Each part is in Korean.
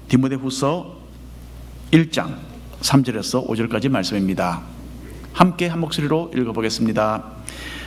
디모데후서 1장 3절에서 5절까지 말씀입니다. 함께 한 목소리로 읽어보겠습니다.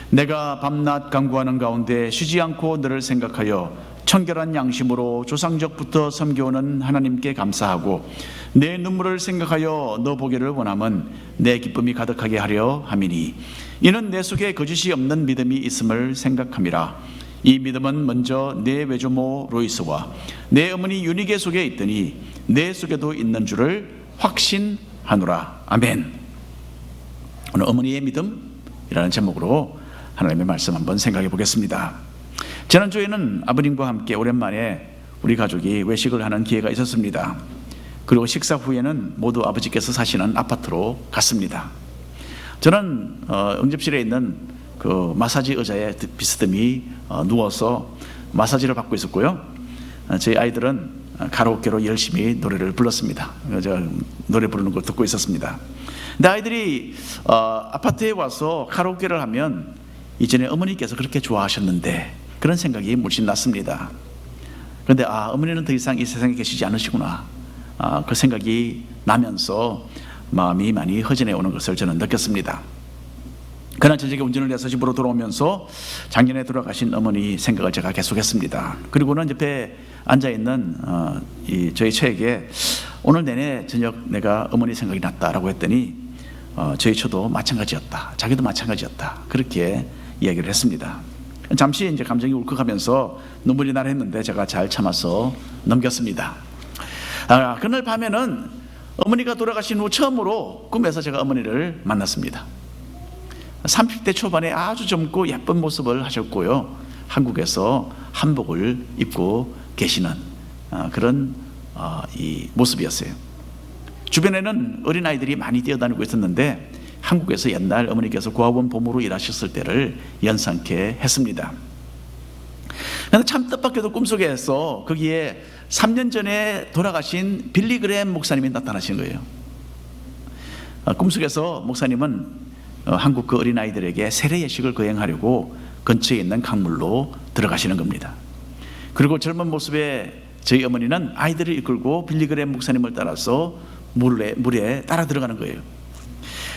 내가 밤낮 간구하는 가운데 쉬지 않고 너를 생각하여 청결한 양심으로 조상적부터 섬겨오는 하나님께 감사하고 내 눈물을 생각하여 너 보기를 원함은 내 기쁨이 가득하게 하려 함이니 이는 내 속에 거짓이 없는 믿음이 있음을 생각함이라. 이 믿음은 먼저 내 외조모 로이스와 내 어머니 유니게 속에 있더니 내 속에도 있는 줄을 확신하노라. 아멘. 오늘 어머니의 믿음이라는 제목으로 하나님의 말씀 한번 생각해 보겠습니다. 지난주에는 아버님과 함께 오랜만에 우리 가족이 외식을 하는 기회가 있었습니다. 그리고 식사 후에는 모두 아버지께서 사시는 아파트로 갔습니다. 저는 응접실에 있는 그 마사지 의자에 비스듬히 누워서 마사지를 받고 있었고요. 저희 아이들은 가라오케로 열심히 노래를 불렀습니다. 제가 노래 부르는 걸 듣고 있었습니다. 근데 아이들이 아파트에 와서 카라오케를 하면 이전에 어머니께서 그렇게 좋아하셨는데 그런 생각이 물씬 났습니다. 그런데 어머니는 더 이상 이 세상에 계시지 않으시구나, 그 생각이 나면서 마음이 많이 허전해 오는 것을 저는 느꼈습니다. 그날 저녁에 운전을 해서 집으로 돌아오면서 작년에 돌아가신 어머니 생각을 제가 계속했습니다. 그리고는 옆에 앉아있는 저희 처에게 오늘 내내 저녁 내가 어머니 생각이 났다라고 했더니 저희 처도 마찬가지였다, 자기도 마찬가지였다, 그렇게 이야기를 했습니다. 잠시 이제 감정이 울컥하면서 눈물이 나려 했는데 제가 잘 참아서 넘겼습니다. 그날 밤에는 어머니가 돌아가신 후 처음으로 꿈에서 제가 어머니를 만났습니다. 30대 초반에 아주 젊고 예쁜 모습을 하셨고요, 한국에서 한복을 입고 계시는 그런 이 모습이었어요. 주변에는 어린아이들이 많이 뛰어다니고 있었는데 한국에서 옛날 어머니께서 고아원 보모로 일하셨을 때를 연상케 했습니다. 그런데 참 뜻밖에도 꿈속에서 거기에 3년 전에 돌아가신 빌리 그레엄 목사님이 나타나신 거예요. 꿈속에서 목사님은 한국 그 어린아이들에게 세례 예식을 거행하려고 근처에 있는 강물로 들어가시는 겁니다. 그리고 젊은 모습의 저희 어머니는 아이들을 이끌고 빌리 그레엄 목사님을 따라서 물에 따라 들어가는 거예요.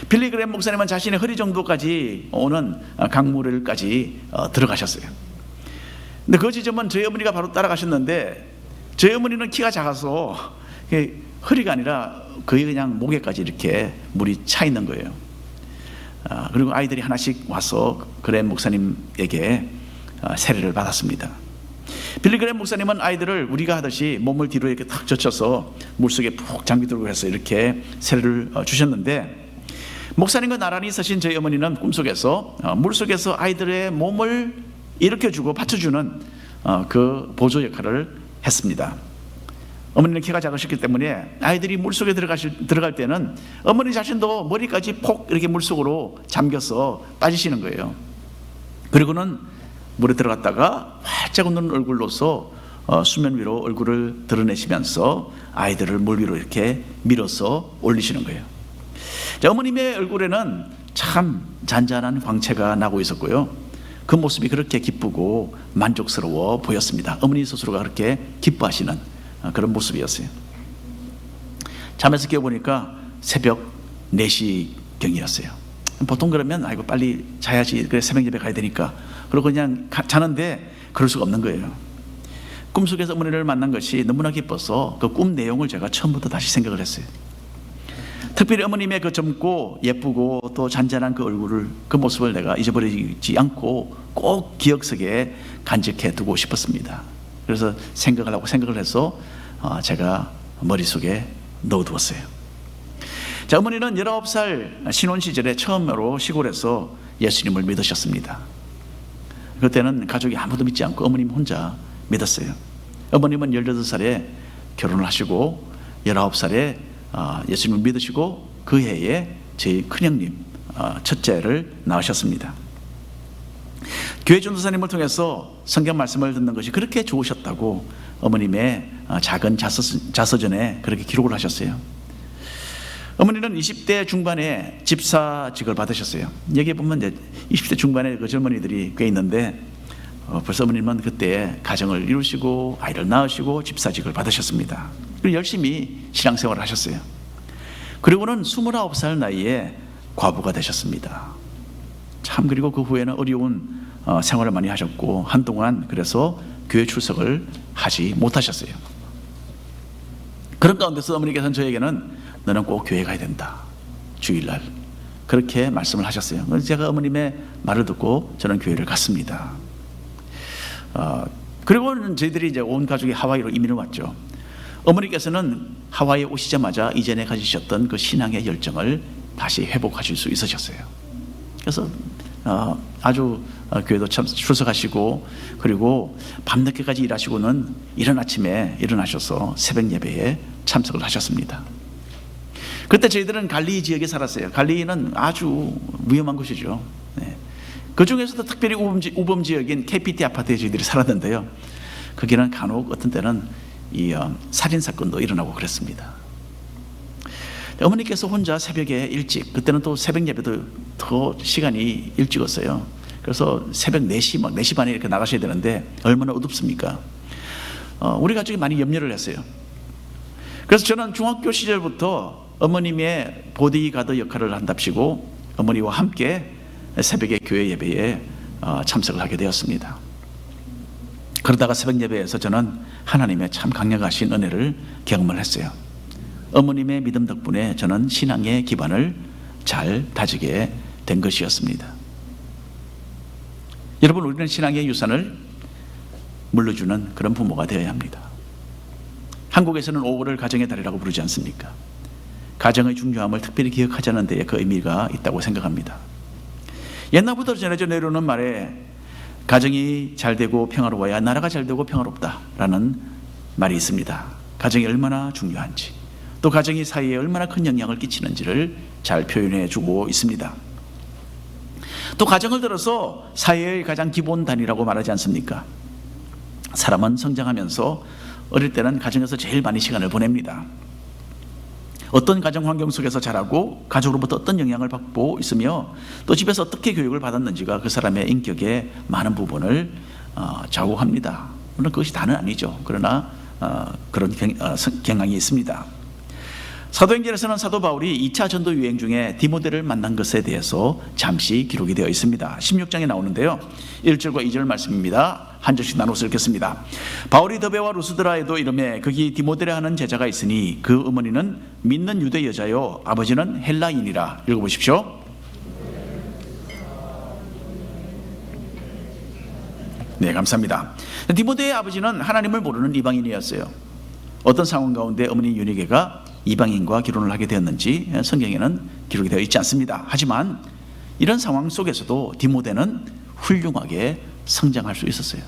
빌리 그레엄 목사님은 자신의 허리 정도까지 오는 강물까지 들어가셨어요. 근데 그 지점은 저희 어머니가 바로 따라가셨는데 저희 어머니는 키가 작아서 허리가 아니라 거의 그냥 목에까지 이렇게 물이 차 있는 거예요. 그리고 아이들이 하나씩 와서 그레엄 목사님에게 세례를 받았습니다. 빌리 그레엄 목사님은 아이들을 우리가 하듯이 몸을 뒤로 이렇게 탁 젖혀서 물속에 푹 잠기도록 해서 이렇게 세례를 주셨는데, 목사님과 나란히 서신 저희 어머니는 꿈속에서 물속에서 아이들의 몸을 일으켜주고 받쳐주는 그 보조 역할을 했습니다. 어머니는 키가 작으셨기 때문에 아이들이 물속에 들어갈 때는 어머니 자신도 머리까지 폭 이렇게 물속으로 잠겨서 빠지시는 거예요. 그리고는 물에 들어갔다가 활짝 웃는 얼굴로서 수면 위로 얼굴을 드러내시면서 아이들을 물 위로 이렇게 밀어서 올리시는 거예요. 자, 어머님의 얼굴에는 참 잔잔한 광채가 나고 있었고요, 그 모습이 그렇게 기쁘고 만족스러워 보였습니다. 어머니 스스로가 그렇게 기뻐하시는 그런 모습이었어요. 잠에서 깨어보니까 새벽 4시경이었어요. 보통 그러면 아이고 빨리 자야지, 그래 새벽 예배 가야 되니까, 그러고 그냥 자는데 그럴 수가 없는 거예요. 꿈속에서 어머니를 만난 것이 너무나 기뻐서 그 꿈 내용을 제가 처음부터 다시 생각을 했어요. 특별히 어머님의 그 젊고 예쁘고 또 잔잔한 그 얼굴을, 그 모습을 내가 잊어버리지 않고 꼭 기억 속에 간직해 두고 싶었습니다. 그래서 생각을 해서 제가 머릿속에 넣어두었어요. 자, 어머니는 19살 신혼 시절에 처음으로 시골에서 예수님을 믿으셨습니다. 그때는 가족이 아무도 믿지 않고 어머님 혼자 믿었어요. 어머님은 18살에 결혼을 하시고 19살에 예수님을 믿으시고 그 해에 저희 큰형님 첫째를 낳으셨습니다. 교회 전도사님을 통해서 성경 말씀을 듣는 것이 그렇게 좋으셨다고 어머님의 작은 자서전에 그렇게 기록을 하셨어요. 어머니는 20대 중반에 집사직을 받으셨어요. 여기에 보면 이제 20대 중반에 그 젊은이들이 꽤 있는데 벌써 어머님은 그때 가정을 이루시고 아이를 낳으시고 집사직을 받으셨습니다. 그리고 열심히 신앙생활을 하셨어요. 그리고는 29살 나이에 과부가 되셨습니다. 참, 그리고 그 후에는 어려운 생활을 많이 하셨고 한동안 그래서 교회 출석을 하지 못하셨어요. 그런 가운데서 어머니께서는 저에게는 너는 꼭 교회 가야 된다, 주일날, 그렇게 말씀을 하셨어요. 그래서 제가 어머님의 말을 듣고 저는 교회를 갔습니다. 그리고는 저희들이 이제 온 가족이 하와이로 이민을 왔죠. 어머니께서는 하와이에 오시자마자 이전에 가지셨던 그 신앙의 열정을 다시 회복하실 수 있으셨어요. 그래서 아주 교회도 참 출석하시고, 그리고 밤늦게까지 일하시고는 이른 아침에 일어나셔서 새벽 예배에 참석을 하셨습니다. 그때 저희들은 갈리 지역에 살았어요. 갈리는 아주 위험한 곳이죠. 네. 그 중에서도 특별히 우범 지역인 KPT 아파트에 저희들이 살았는데요. 거기는 간혹 어떤 때는 살인 사건도 일어나고 그랬습니다. 어머니께서 혼자 새벽에 일찍, 그때는 또 새벽 예배도 더 시간이 일찍었어요. 그래서 새벽 4시, 4시 반에 이렇게 나가셔야 되는데 얼마나 어둡습니까? 우리 가족이 많이 염려를 했어요. 그래서 저는 중학교 시절부터 어머님의 보디가드 역할을 한답시고 어머니와 함께 새벽에 교회 예배에 참석을 하게 되었습니다. 그러다가 새벽 예배에서 저는 하나님의 참 강력하신 은혜를 경험을 했어요. 어머님의 믿음 덕분에 저는 신앙의 기반을 잘 다지게 된 것이었습니다. 여러분, 우리는 신앙의 유산을 물려주는 그런 부모가 되어야 합니다. 한국에서는 5월을 가정의 달이라고 부르지 않습니까? 가정의 중요함을 특별히 기억하자는 데에 그 의미가 있다고 생각합니다. 옛날부터 전해져 내려오는 말에 가정이 잘 되고 평화로워야 나라가 잘 되고 평화롭다라는 말이 있습니다. 가정이 얼마나 중요한지, 또 가정이 사회에 얼마나 큰 영향을 끼치는지를 잘 표현해 주고 있습니다. 또 가정을 들어서 사회의 가장 기본 단위라고 말하지 않습니까? 사람은 성장하면서 어릴 때는 가정에서 제일 많이 시간을 보냅니다. 어떤 가정 환경 속에서 자라고 가족으로부터 어떤 영향을 받고 있으며 또 집에서 어떻게 교육을 받았는지가 그 사람의 인격의 많은 부분을 좌우합니다. 물론 그것이 다는 아니죠. 그러나 그런 경향이 있습니다. 사도행전에서는 사도 바울이 2차 전도 유행 중에 디모데를 만난 것에 대해서 잠시 기록이 되어 있습니다. 16장에 나오는데요, 1절과 2절 말씀입니다. 한 절씩 나눠서 읽겠습니다. 바울이 더베와 루스드라에도 이르매 거기 디모데라 하는 제자가 있으니 그 어머니는 믿는 유대 여자요 아버지는 헬라인이라. 읽어보십시오. 네, 감사합니다. 디모데의 아버지는 하나님을 모르는 이방인이었어요. 어떤 상황 가운데 어머니 유니게가 이방인과 결혼을 하게 되었는지 성경에는 기록이 되어 있지 않습니다. 하지만 이런 상황 속에서도 디모데는 훌륭하게 성장할 수 있었어요.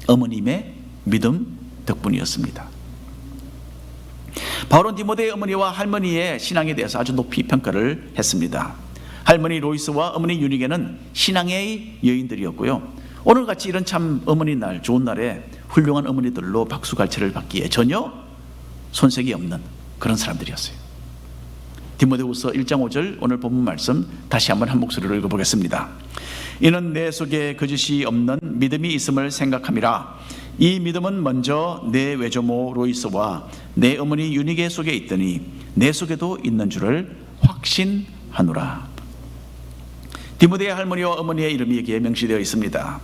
어머님의 믿음 덕분이었습니다. 바울은 디모데의 어머니와 할머니의 신앙에 대해서 아주 높이 평가를 했습니다. 할머니 로이스와 어머니 유니게는 신앙의 여인들이었고요. 오늘같이 이런 참 어머니 날, 좋은 날에 훌륭한 어머니들로 박수갈채를 받기에 전혀 손색이 없는 그런 사람들이었어요. 디모데후서 1장 5절 오늘 본문 말씀 다시 한번 한 목소리로 읽어보겠습니다. 이는 내 속에 거짓이 없는 믿음이 있음을 생각함이라. 이 믿음은 먼저 내 외조모 로이스와 내 어머니 유니게 속에 있더니 내 속에도 있는 줄을 확신하노라. 디모데의 할머니와 어머니의 이름이 여기에 명시되어 있습니다.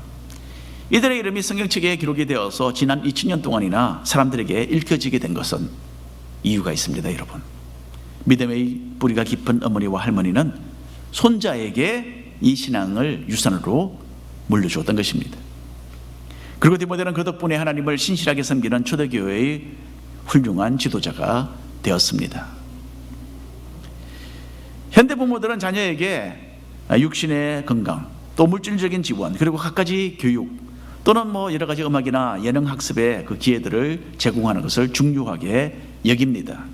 이들의 이름이 성경책에 기록이 되어서 지난 2000년 동안이나 사람들에게 읽혀지게 된 것은 이유가 있습니다. 여러분, 믿음의 뿌리가 깊은 어머니와 할머니는 손자에게 이 신앙을 유산으로 물려주었던 것입니다. 그리고 디모데는 그 덕분에 하나님을 신실하게 섬기는 초대교회의 훌륭한 지도자가 되었습니다. 현대 부모들은 자녀에게 육신의 건강, 또 물질적인 지원, 그리고 갖가지 교육 또는 여러 가지 음악이나 예능 학습의 그 기회들을 제공하는 것을 중요하게 여깁니다.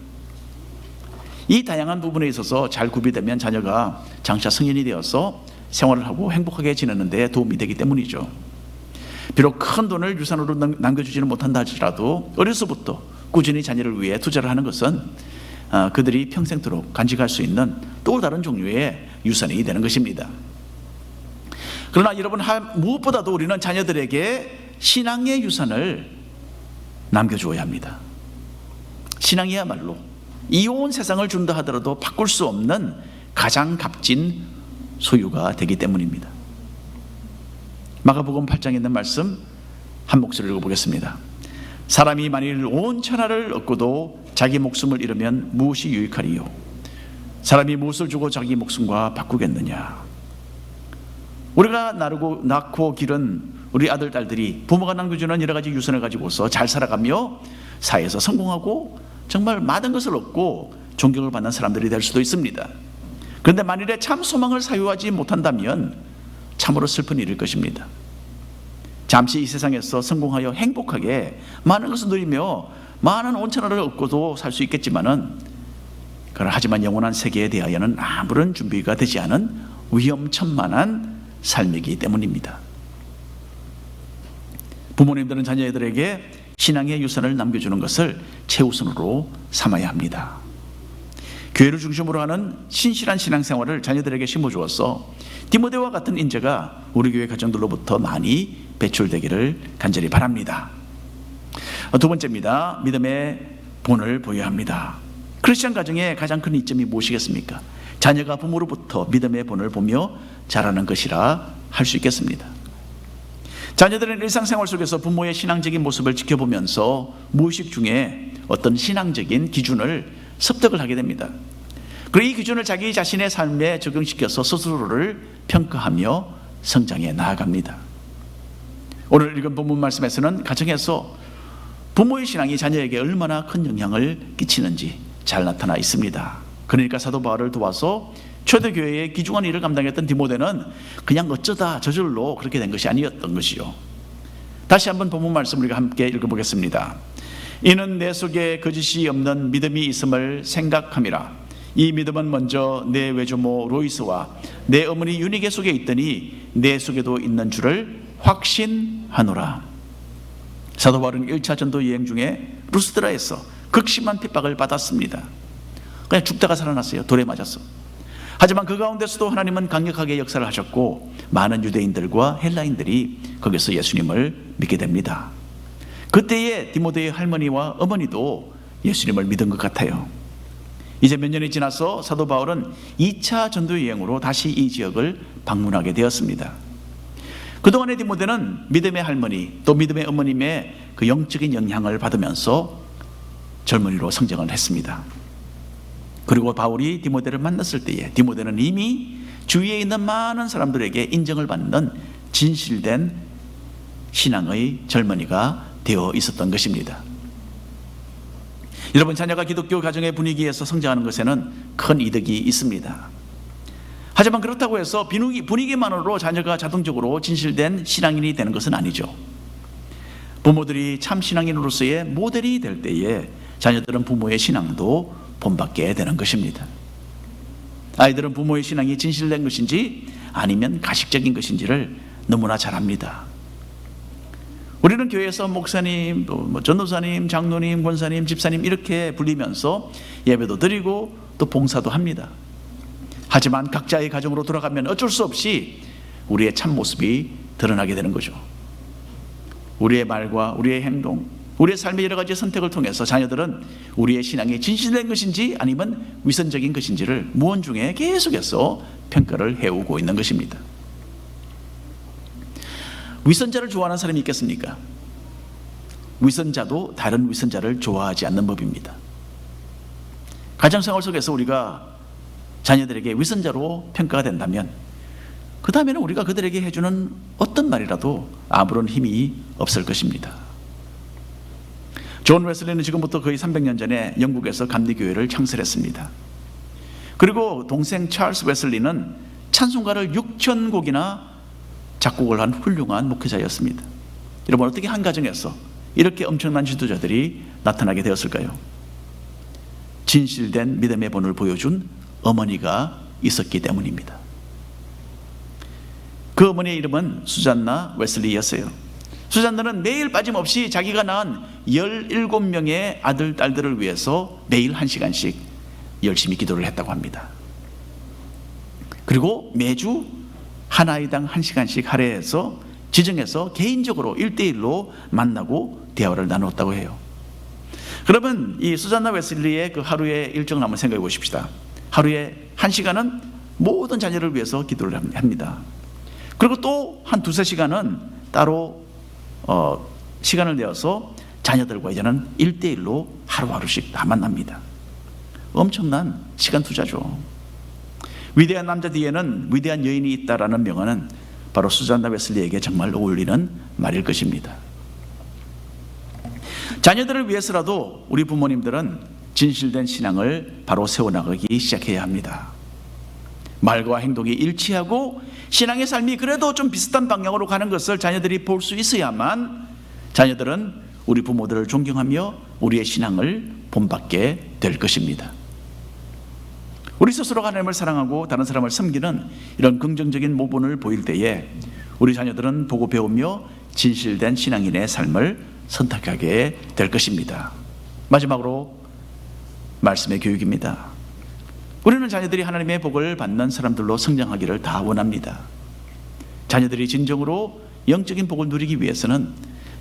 이 다양한 부분에 있어서 잘 구비되면 자녀가 장차 성인이 되어서 생활을 하고 행복하게 지내는 데 도움이 되기 때문이죠. 비록 큰 돈을 유산으로 남겨주지는 못한다 할지라도 어려서부터 꾸준히 자녀를 위해 투자를 하는 것은 그들이 평생토록 간직할 수 있는 또 다른 종류의 유산이 되는 것입니다. 그러나 여러분, 무엇보다도 우리는 자녀들에게 신앙의 유산을 남겨주어야 합니다. 신앙이야말로 이 온 세상을 준다 하더라도 바꿀 수 없는 가장 값진 소유가 되기 때문입니다. 마가복음 8장에 있는 말씀 한 목소리로 읽어보겠습니다. 사람이 만일 온 천하를 얻고도 자기 목숨을 잃으면 무엇이 유익하리요? 사람이 무엇을 주고 자기 목숨과 바꾸겠느냐? 우리가 낳고 기른 우리 아들, 딸들이 부모가 남겨주는 여러 가지 유산을 가지고서 잘 살아가며 사회에서 성공하고 정말 많은 것을 얻고 존경을 받는 사람들이 될 수도 있습니다. 그런데 만일에 참 소망을 사유하지 못한다면 참으로 슬픈 일일 것입니다. 잠시 이 세상에서 성공하여 행복하게 많은 것을 누리며 많은 온천하를 얻고도 살 수 있겠지만은, 하지만 영원한 세계에 대하여는 아무런 준비가 되지 않은 위험천만한 삶이기 때문입니다. 부모님들은 자녀들에게 신앙의 유산을 남겨주는 것을 최우선으로 삼아야 합니다. 교회를 중심으로 하는 신실한 신앙생활을 자녀들에게 심어주어서 디모데와 같은 인재가 우리 교회 가정들로부터 많이 배출되기를 간절히 바랍니다. 두 번째입니다. 믿음의 본을 보여야 합니다. 크리스천 가정의 가장 큰 이점이 무엇이겠습니까? 자녀가 부모로부터 믿음의 본을 보며 자라는 것이라 할 수 있겠습니다. 자녀들은 일상생활 속에서 부모의 신앙적인 모습을 지켜보면서 무의식 중에 어떤 신앙적인 기준을 습득을 하게 됩니다. 그리고 이 기준을 자기 자신의 삶에 적용시켜서 스스로를 평가하며 성장해 나아갑니다. 오늘 읽은 본문 말씀에서는 가정에서 부모의 신앙이 자녀에게 얼마나 큰 영향을 끼치는지 잘 나타나 있습니다. 그러니까 사도 바울을 도와서 초대교회의 귀중한 일을 감당했던 디모데는 그냥 어쩌다 저절로 그렇게 된 것이 아니었던 것이요. 다시 한번 본문 말씀 우리가 함께 읽어보겠습니다. 이는 내 속에 거짓이 없는 믿음이 있음을 생각함이라. 이 믿음은 먼저 내 외조모 로이스와 내 어머니 유니게 속에 있더니 내 속에도 있는 줄을 확신하노라. 사도 바울은 1차 전도 여행 중에 루스드라에서 극심한 핍박을 받았습니다. 그냥 죽다가 살아났어요. 돌에 맞았어. 하지만 그 가운데서도 하나님은 강력하게 역사를 하셨고 많은 유대인들과 헬라인들이 거기서 예수님을 믿게 됩니다. 그때의 디모데의 할머니와 어머니도 예수님을 믿은 것 같아요. 이제 몇 년이 지나서 사도 바울은 2차 전도 여행으로 다시 이 지역을 방문하게 되었습니다. 그동안의 디모데는 믿음의 할머니 또 믿음의 어머님의 그 영적인 영향을 받으면서 젊은이로 성장을 했습니다. 그리고 바울이 디모데를 만났을 때에 디모데는 이미 주위에 있는 많은 사람들에게 인정을 받는 진실된 신앙의 젊은이가 되어 있었던 것입니다. 여러분, 자녀가 기독교 가정의 분위기에서 성장하는 것에는 큰 이득이 있습니다. 하지만 그렇다고 해서 분위기만으로 자녀가 자동적으로 진실된 신앙인이 되는 것은 아니죠. 부모들이 참 신앙인으로서의 모델이 될 때에 자녀들은 부모의 신앙도 본받게 되는 것입니다. 아이들은 부모의 신앙이 진실된 것인지 아니면 가식적인 것인지를 너무나 잘 압니다. 우리는 교회에서 목사님, 전도사님, 장로님, 권사님, 집사님 이렇게 불리면서 예배도 드리고 또 봉사도 합니다. 하지만 각자의 가정으로 돌아가면 어쩔 수 없이 우리의 참모습이 드러나게 되는 거죠. 우리의 말과 우리의 행동, 우리의 삶의 여러 가지 선택을 통해서 자녀들은 우리의 신앙이 진실된 것인지 아니면 위선적인 것인지를 무언중에 계속해서 평가를 해오고 있는 것입니다. 위선자를 좋아하는 사람이 있겠습니까? 위선자도 다른 위선자를 좋아하지 않는 법입니다. 가정생활 속에서 우리가 자녀들에게 위선자로 평가가 된다면 그 다음에는 우리가 그들에게 해주는 어떤 말이라도 아무런 힘이 없을 것입니다. 존 웨슬리는 지금부터 거의 300년 전에 영국에서 감리교회를 창설했습니다. 그리고 동생 찰스 웨슬리는 찬송가를 6,000곡이나 작곡을 한 훌륭한 목회자였습니다. 여러분, 어떻게 한 가정에서 이렇게 엄청난 지도자들이 나타나게 되었을까요? 진실된 믿음의 본을 보여준 어머니가 있었기 때문입니다. 그 어머니의 이름은 수잔나 웨슬리였어요. 수잔나는 매일 빠짐없이 자기가 낳은 17명의 아들, 딸들을 위해서 매일 1시간씩 열심히 기도를 했다고 합니다. 그리고 매주 한 아이당 1시간씩 할애해서 지정해서 개인적으로 1대1로 만나고 대화를 나눴다고 해요. 그러면 이 수잔나 웨슬리의 그 하루의 일정을 한번 생각해 보십시다. 하루에 1시간은 모든 자녀를 위해서 기도를 합니다. 그리고 또 한 2-3시간은 따로 시간을 내어서 자녀들과 이제는 1대1로 하루하루씩 다 만납니다. 엄청난 시간 투자죠. 위대한 남자 뒤에는 위대한 여인이 있다라는 명언은 바로 수잔나 웨슬리에게 정말 어울리는 말일 것입니다. 자녀들을 위해서라도 우리 부모님들은 진실된 신앙을 바로 세워나가기 시작해야 합니다. 말과 행동이 일치하고 신앙의 삶이 그래도 좀 비슷한 방향으로 가는 것을 자녀들이 볼 수 있어야만 자녀들은 우리 부모들을 존경하며 우리의 신앙을 본받게 될 것입니다. 우리 스스로 하나님을 사랑하고 다른 사람을 섬기는 이런 긍정적인 모본을 보일 때에 우리 자녀들은 보고 배우며 진실된 신앙인의 삶을 선택하게 될 것입니다. 마지막으로 말씀의 교육입니다. 우리는 자녀들이 하나님의 복을 받는 사람들로 성장하기를 다 원합니다. 자녀들이 진정으로 영적인 복을 누리기 위해서는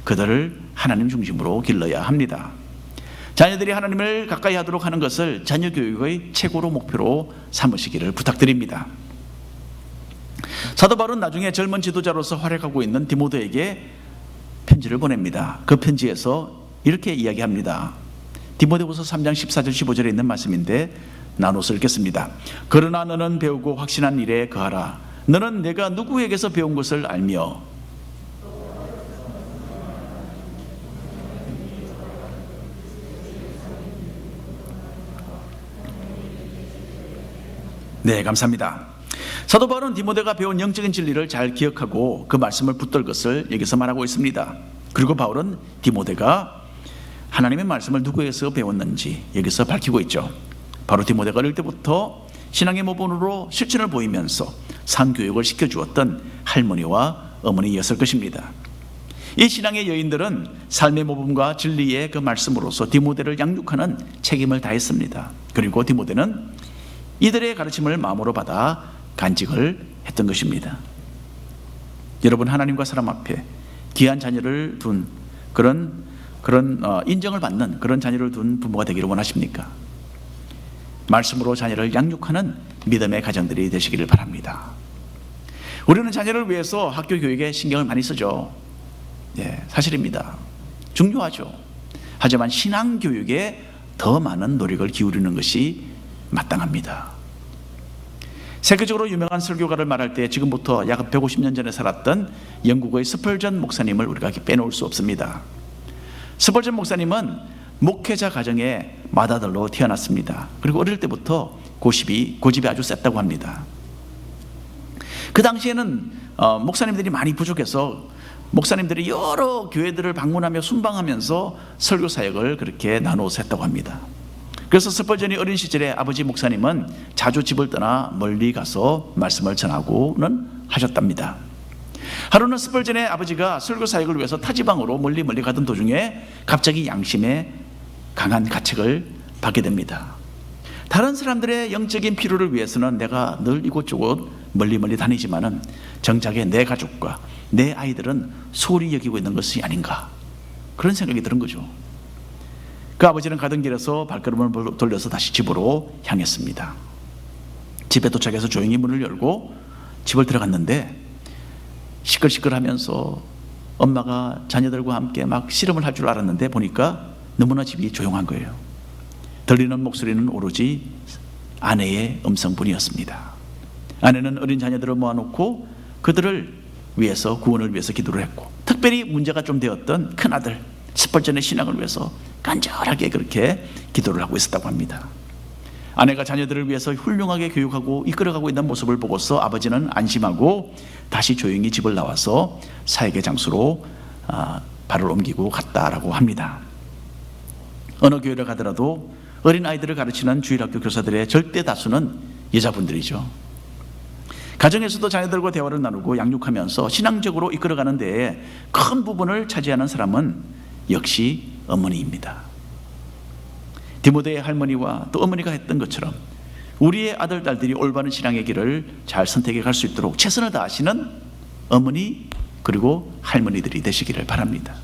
그들을 하나님 중심으로 길러야 합니다. 자녀들이 하나님을 가까이 하도록 하는 것을 자녀 교육의 최고로 목표로 삼으시기를 부탁드립니다. 사도 바울은 나중에 젊은 지도자로서 활약하고 있는 디모데에게 편지를 보냅니다. 그 편지에서 이렇게 이야기합니다. 디모데후서 3장 14절 15절에 있는 말씀인데 나눠서 읽겠습니다. 그러나 너는 배우고 확신한 일에 거하라. 너는 내가 누구에게서 배운 것을 알며 네, 감사합니다. 사도 바울은 디모데가 배운 영적인 진리를 잘 기억하고 그 말씀을 붙들 것을 여기서 말하고 있습니다. 그리고 바울은 디모데가 하나님의 말씀을 누구에게서 배웠는지 여기서 밝히고 있죠. 바로 디모데가 어릴 때부터 신앙의 모본으로 실천을 보이면서 상교육을 시켜주었던 할머니와 어머니였을 것입니다. 이 신앙의 여인들은 삶의 모범과 진리의 그 말씀으로서 디모데를 양육하는 책임을 다했습니다. 그리고 디모데는 이들의 가르침을 마음으로 받아 간직을 했던 것입니다. 여러분, 하나님과 사람 앞에 귀한 자녀를 둔 그런 인정을 받는 그런 자녀를 둔 부모가 되기를 원하십니까? 말씀으로 자녀를 양육하는 믿음의 가정들이 되시기를 바랍니다. 우리는 자녀를 위해서 학교 교육에 신경을 많이 쓰죠. 네, 사실입니다. 중요하죠. 하지만 신앙 교육에 더 많은 노력을 기울이는 것이 마땅합니다. 세계적으로 유명한 설교가를 말할 때 지금부터 약 150년 전에 살았던 영국의 스펄전 목사님을 우리가 빼놓을 수 없습니다. 스펄전 목사님은 목회자 가정의 맏아들로 태어났습니다. 그리고 어릴 때부터 고집이 아주 셌다고 합니다. 그 당시에는 목사님들이 많이 부족해서 목사님들이 여러 교회들을 방문하며 순방하면서 설교 사역을 그렇게 나누어서 했다고 합니다. 그래서 스펄전이 어린 시절에 아버지 목사님은 자주 집을 떠나 멀리 가서 말씀을 전하고는 하셨답니다. 하루는 스펄전의 아버지가 설교 사역을 위해서 타지방으로 멀리 가던 도중에 갑자기 양심에 강한 가책을 받게 됩니다. 다른 사람들의 영적인 필요를 위해서는 내가 늘 이곳저곳 멀리 다니지만은 정작에 내 가족과 내 아이들은 소홀히 여기고 있는 것이 아닌가, 그런 생각이 드는 거죠. 그 아버지는 가던 길에서 발걸음을 돌려서 다시 집으로 향했습니다. 집에 도착해서 조용히 문을 열고 집을 들어갔는데 시끌시끌하면서 엄마가 자녀들과 함께 막 씨름을 할 줄 알았는데 보니까 너무나 집이 조용한 거예요. 들리는 목소리는 오로지 아내의 음성뿐이었습니다. 아내는 어린 자녀들을 모아놓고 그들을 위해서, 구원을 위해서 기도를 했고, 특별히 문제가 좀 되었던 큰아들 스펄전의 신앙을 위해서 간절하게 그렇게 기도를 하고 있었다고 합니다. 아내가 자녀들을 위해서 훌륭하게 교육하고 이끌어가고 있는 모습을 보고서 아버지는 안심하고 다시 조용히 집을 나와서 사역의 장소로 발을 옮기고 갔다라고 합니다. 어느 교회를 가더라도 어린아이들을 가르치는 주일학교 교사들의 절대 다수는 여자분들이죠. 가정에서도 자녀들과 대화를 나누고 양육하면서 신앙적으로 이끌어가는 데에 큰 부분을 차지하는 사람은 역시 어머니입니다. 디모데의 할머니와 또 어머니가 했던 것처럼 우리의 아들, 딸들이 올바른 신앙의 길을 잘 선택해 갈 수 있도록 최선을 다하시는 어머니 그리고 할머니들이 되시기를 바랍니다.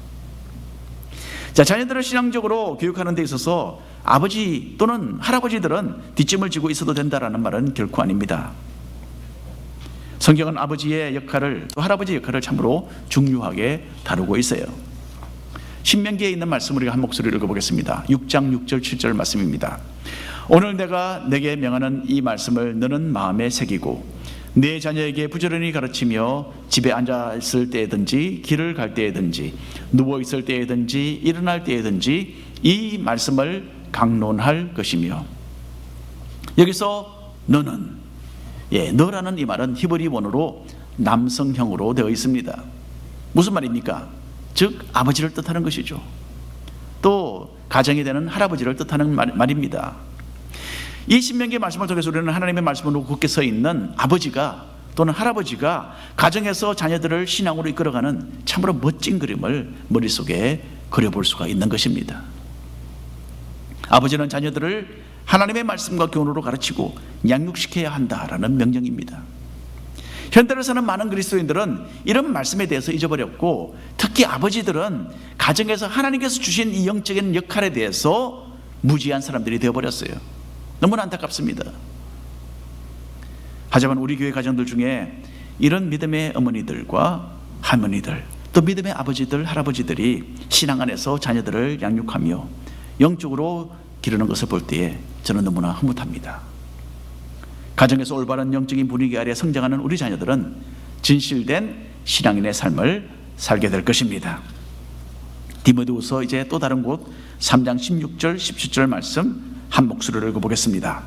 자, 자녀들을 신앙적으로 교육하는 데 있어서 아버지 또는 할아버지들은 뒷짐을 지고 있어도 된다라는 말은 결코 아닙니다. 성경은 아버지의 역할을 또 할아버지의 역할을 참으로 중요하게 다루고 있어요. 신명기에 있는 말씀 우리가 한 목소리로 읽어보겠습니다. 6장 6절 7절 말씀입니다. 오늘 내가 내게 명하는 이 말씀을 너는 마음에 새기고 네 자녀에게 부지런히 가르치며 집에 앉아 있을 때든지 길을 갈 때든지 누워 있을 때든지 일어날 때든지 이 말씀을 강론할 것이며, 여기서 너는, 너라는 이 말은 히브리 원어로 남성형으로 되어 있습니다. 무슨 말입니까? 즉 아버지를 뜻하는 것이죠. 또 가정이 되는 할아버지를 뜻하는 말입니다. 이 신명기의 말씀을 통해서 우리는 하나님의 말씀으로 굳게 서 있는 아버지가 또는 할아버지가 가정에서 자녀들을 신앙으로 이끌어가는 참으로 멋진 그림을 머릿속에 그려볼 수가 있는 것입니다. 아버지는 자녀들을 하나님의 말씀과 교훈으로 가르치고 양육시켜야 한다라는 명령입니다. 현대를 사는 많은 그리스도인들은 이런 말씀에 대해서 잊어버렸고, 특히 아버지들은 가정에서 하나님께서 주신 이 영적인 역할에 대해서 무지한 사람들이 되어버렸어요. 너무나 안타깝습니다. 하지만 우리 교회 가정들 중에 이런 믿음의 어머니들과 할머니들, 또 믿음의 아버지들, 할아버지들이 신앙 안에서 자녀들을 양육하며 영적으로 기르는 것을 볼 때에 저는 너무나 흐뭇합니다. 가정에서 올바른 영적인 분위기 아래 성장하는 우리 자녀들은 진실된 신앙인의 삶을 살게 될 것입니다. 디모데후서 이제 또 다른 곳 3장 16절 17절 말씀 한 목소리로 읽어보겠습니다.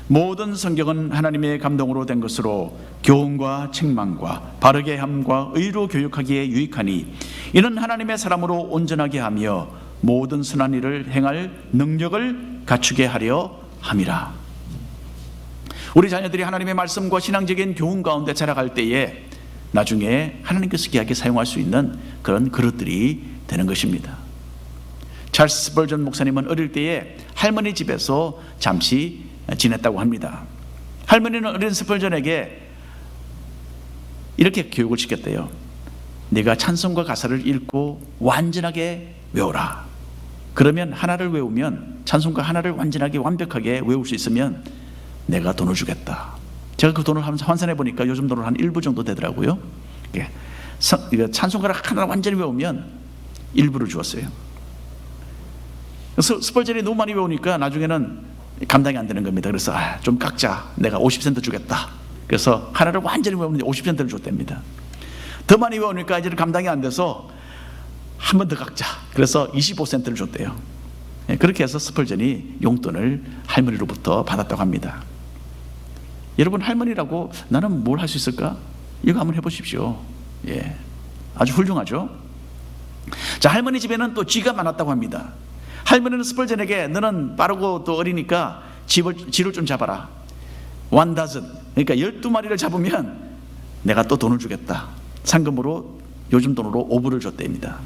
모든 성경은 하나님의 감동으로 된 것으로 교훈과 책망과 바르게 함과 의로 교육하기에 유익하니 이는 하나님의 사람으로 온전하게 하며 모든 선한 일을 행할 능력을 갖추게 하려 함이라. 우리 자녀들이 하나님의 말씀과 신앙적인 교훈 가운데 자라갈 때에 나중에 하나님께서 귀하게 사용할 수 있는 그런 그릇들이 되는 것입니다. 찰스 스펄전 목사님은 어릴 때에 할머니 집에서 잠시 지냈다고 합니다. 할머니는 어린 스펄전에게 이렇게 교육을 시켰대요. 네가 찬송과 가사를 읽고 완전하게 외워라. 그러면 하나를 외우면, 찬송가 하나를 완전하게 완벽하게 외울 수 있으면 내가 돈을 주겠다. 제가 그 돈을 환산해 보니까 요즘 돈으로 한 1불 정도 되더라고요. 찬송가를 하나 완전히 외우면 1불을 주었어요. 그래서 스펄전이 너무 많이 외우니까 나중에는 감당이 안 되는 겁니다. 그래서 좀 깎자. 내가 50센트 주겠다. 그래서 하나를 완전히 외우면 50센트를 줬답니다. 더 많이 외우니까 이제는 감당이 안 돼서 한 번 더 깎자. 그래서 25센트를 줬대요. 그렇게 해서 스펄전이 용돈을 할머니로부터 받았다고 합니다. 여러분, 할머니라고 나는 뭘 할 수 있을까? 이거 한번 해보십시오. 아주 훌륭하죠? 자, 할머니 집에는 또 쥐가 많았다고 합니다. 할머니는 스펄전에게 너는 빠르고 또 어리니까 쥐를 좀 잡아라. 1,000, 그러니까 12마리를 잡으면 내가 또 돈을 주겠다. 상금으로 요즘 돈으로 5불을 줬답니다.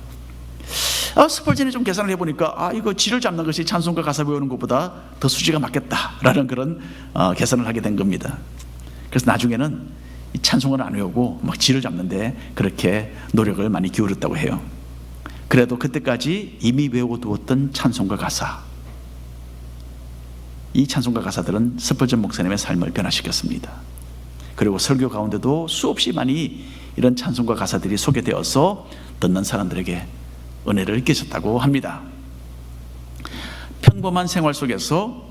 스펄전이 좀 계산을 해보니까 이거 쥐를 잡는 것이 찬송가 가사 외우는 것보다 더 수지가 맞겠다라는 그런 계산을 하게 된 겁니다. 그래서 나중에는 이 찬송을 안 외우고 막 쥐를 잡는데 그렇게 노력을 많이 기울였다고 해요. 그래도 그때까지 이미 외워두었던 찬송가 가사, 이 찬송가 가사들은 스펄전 목사님의 삶을 변화시켰습니다. 그리고 설교 가운데도 수없이 많이 이런 찬송가 가사들이 소개되어서 듣는 사람들에게 은혜를 끼쳤다고 합니다. 평범한 생활 속에서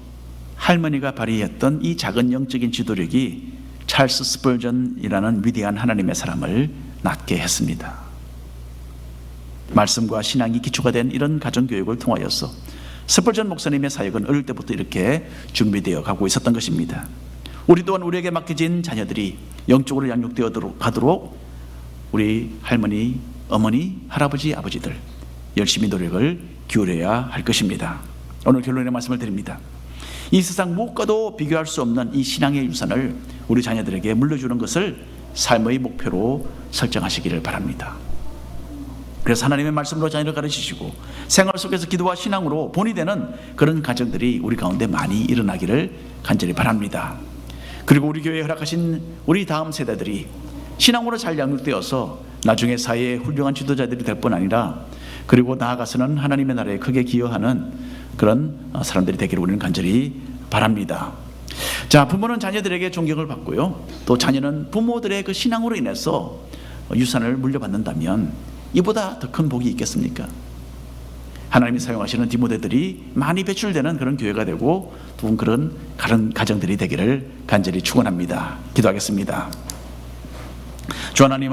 할머니가 발휘했던 이 작은 영적인 지도력이 찰스 스펄전이라는 위대한 하나님의 사람을 낳게 했습니다. 말씀과 신앙이 기초가 된 이런 가정교육을 통하여서 스펄전 목사님의 사역은 어릴 때부터 이렇게 준비되어 가고 있었던 것입니다. 우리 또한 우리에게 맡겨진 자녀들이 영적으로 양육되어 가도록 우리 할머니, 어머니, 할아버지, 아버지들 열심히 노력을 기울여야 할 것입니다. 오늘 결론의 말씀을 드립니다. 이 세상 무엇과도 비교할 수 없는 이 신앙의 유산을 우리 자녀들에게 물려주는 것을 삶의 목표로 설정하시기를 바랍니다. 그래서 하나님의 말씀으로 자녀를 가르치시고 생활 속에서 기도와 신앙으로 본이 되는 그런 가정들이 우리 가운데 많이 일어나기를 간절히 바랍니다. 그리고 우리 교회에 허락하신 우리 다음 세대들이 신앙으로 잘 양육되어서 나중에 사회의 훌륭한 지도자들이 될 뿐 아니라 그리고 나아가서는 하나님의 나라에 크게 기여하는 그런 사람들이 되기를 우리는 간절히 바랍니다. 자, 부모는 자녀들에게 존경을 받고요, 또 자녀는 부모들의 그 신앙으로 인해서 유산을 물려받는다면 이보다 더 큰 복이 있겠습니까? 하나님이 사용하시는 디모데들이 많이 배출되는 그런 교회가 되고 또 그런 가정들이 되기를 간절히 축원합니다. 기도하겠습니다. 주 하나님,